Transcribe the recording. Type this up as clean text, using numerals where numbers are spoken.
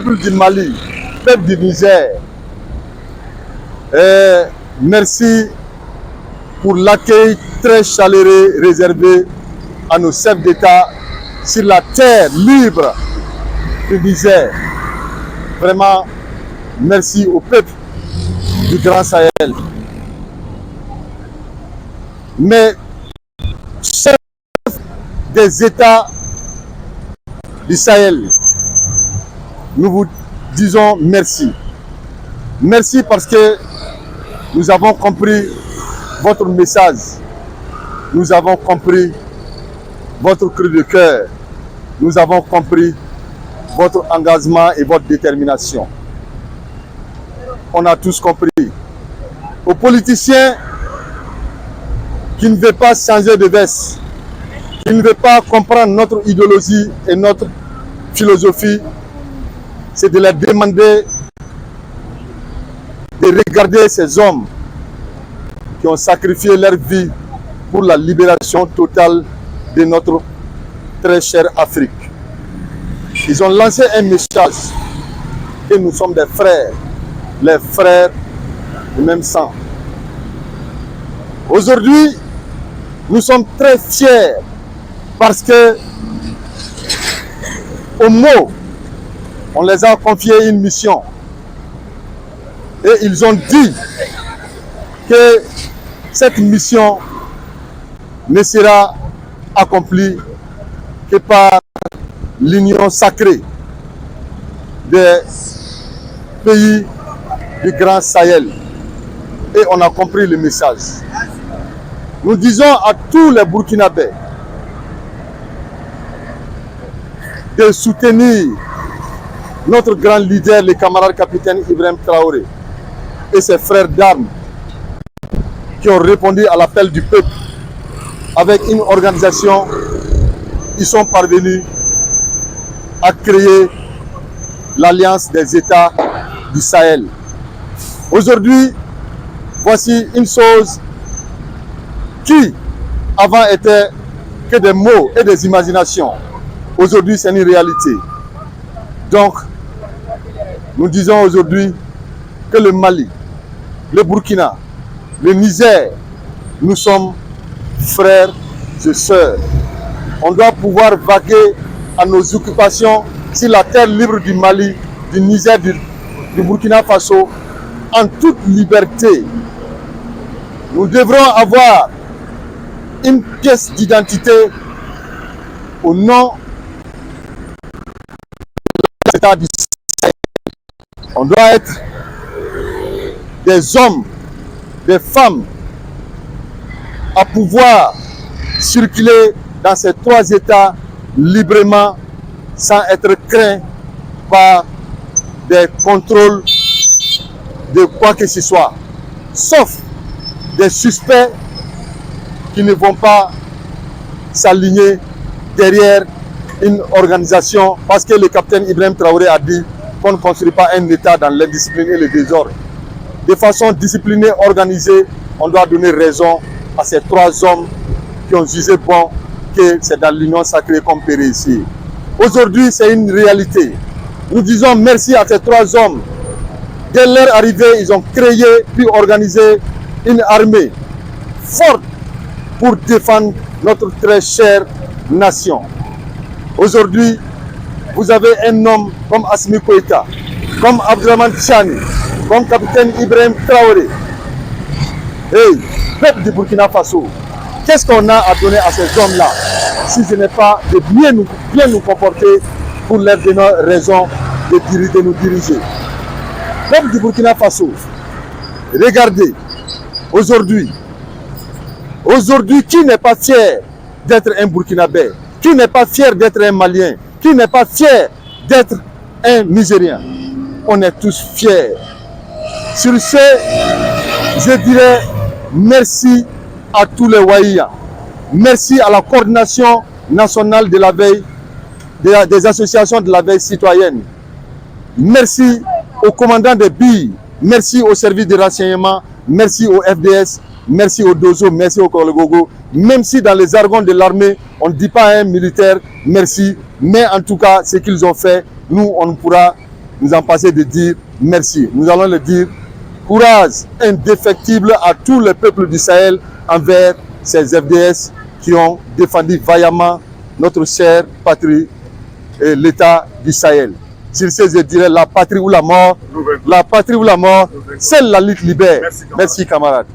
peuple du Mali, peuple du Niger, merci pour l'accueil très chaleureux réservé à nos chefs d'État sur la terre libre du Niger. Vraiment, merci au peuple du Grand Sahel. Mais chefs des États du Sahel, nous vous disons merci. Merci parce que nous avons compris votre message. Nous avons compris votre cri de cœur. Nous avons compris votre engagement et votre détermination. On a tous compris. Aux politiciens qui ne veulent pas changer de veste, qui ne veulent pas comprendre notre idéologie et notre philosophie, c'est de leur demander de regarder ces hommes qui ont sacrifié leur vie pour la libération totale de notre très chère Afrique. Ils ont lancé un message que nous sommes des frères, les frères du même sang. Aujourd'hui, nous sommes très fiers parce que, au mot, on les a confié une mission. Et ils ont dit que cette mission ne sera accomplie que par l'union sacrée des pays du Grand Sahel. Et on a compris le message. Nous disons à tous les Burkinabés de soutenir notre grand leader, le camarade capitaine Ibrahim Traoré et ses frères d'armes qui ont répondu à l'appel du peuple avec une organisation. Ils sont parvenus à créer l'Alliance des États du Sahel. Aujourd'hui, voici une chose qui avant était que des mots et des imaginations. Aujourd'hui, c'est une réalité. Donc, nous disons aujourd'hui que le Mali, le Burkina, le Niger, nous sommes frères et sœurs. On doit pouvoir vaguer à nos occupations sur la terre libre du Mali, du Niger, du Burkina Faso, en toute liberté. Nous devrons avoir une pièce d'identité au nom de l'État du Sahel. On doit être des hommes, des femmes à pouvoir circuler dans ces trois États librement sans être craints par des contrôles de quoi que ce soit, sauf des suspects qui ne vont pas s'aligner derrière une organisation, parce que le capitaine Ibrahim Traoré a dit qu'on ne construit pas un État dans l'indiscipline et le désordre. De façon disciplinée, organisée, on doit donner raison à ces trois hommes qui ont jugé bon que c'est dans l'union sacrée qu'on peut réussir. Aujourd'hui, c'est une réalité. Nous disons merci à ces trois hommes. Dès leur arrivée, ils ont créé puis organisé une armée forte pour défendre notre très chère nation. Aujourd'hui, vous avez un homme comme Assimi Goïta, comme Abdourahmane Tchani, comme capitaine Ibrahim Traoré. Hey, peuple du Burkina Faso, qu'est-ce qu'on a à donner à ces hommes-là si ce n'est pas de bien nous comporter pour leur donner raison de nous diriger. Peuple du Burkina Faso, regardez, aujourd'hui, qui n'est pas fier d'être un Burkinabé, qui n'est pas fier d'être un Malien, qui n'est pas fier d'être un Nigérien? On est tous fiers. Sur ce, je dirais merci à tous les Waïa. Merci à la coordination nationale de la veille, des associations de la veille citoyenne. Merci au commandant des billes, merci au service de renseignement, merci au FDS, merci au DOZO, merci au Kologogo. Même si dans les jargons de l'armée, on ne dit pas à un militaire merci, mais en tout cas, ce qu'ils ont fait, nous, on ne pourra nous en passer de dire merci. Nous allons le dire, courage indéfectible à tous les peuples du Sahel envers ces FDS qui ont défendu vaillamment notre chère patrie et l'État du Sahel. Sur ce, je dirais la patrie ou la mort. La patrie ou la mort, seule la lutte libère. Merci, camarades.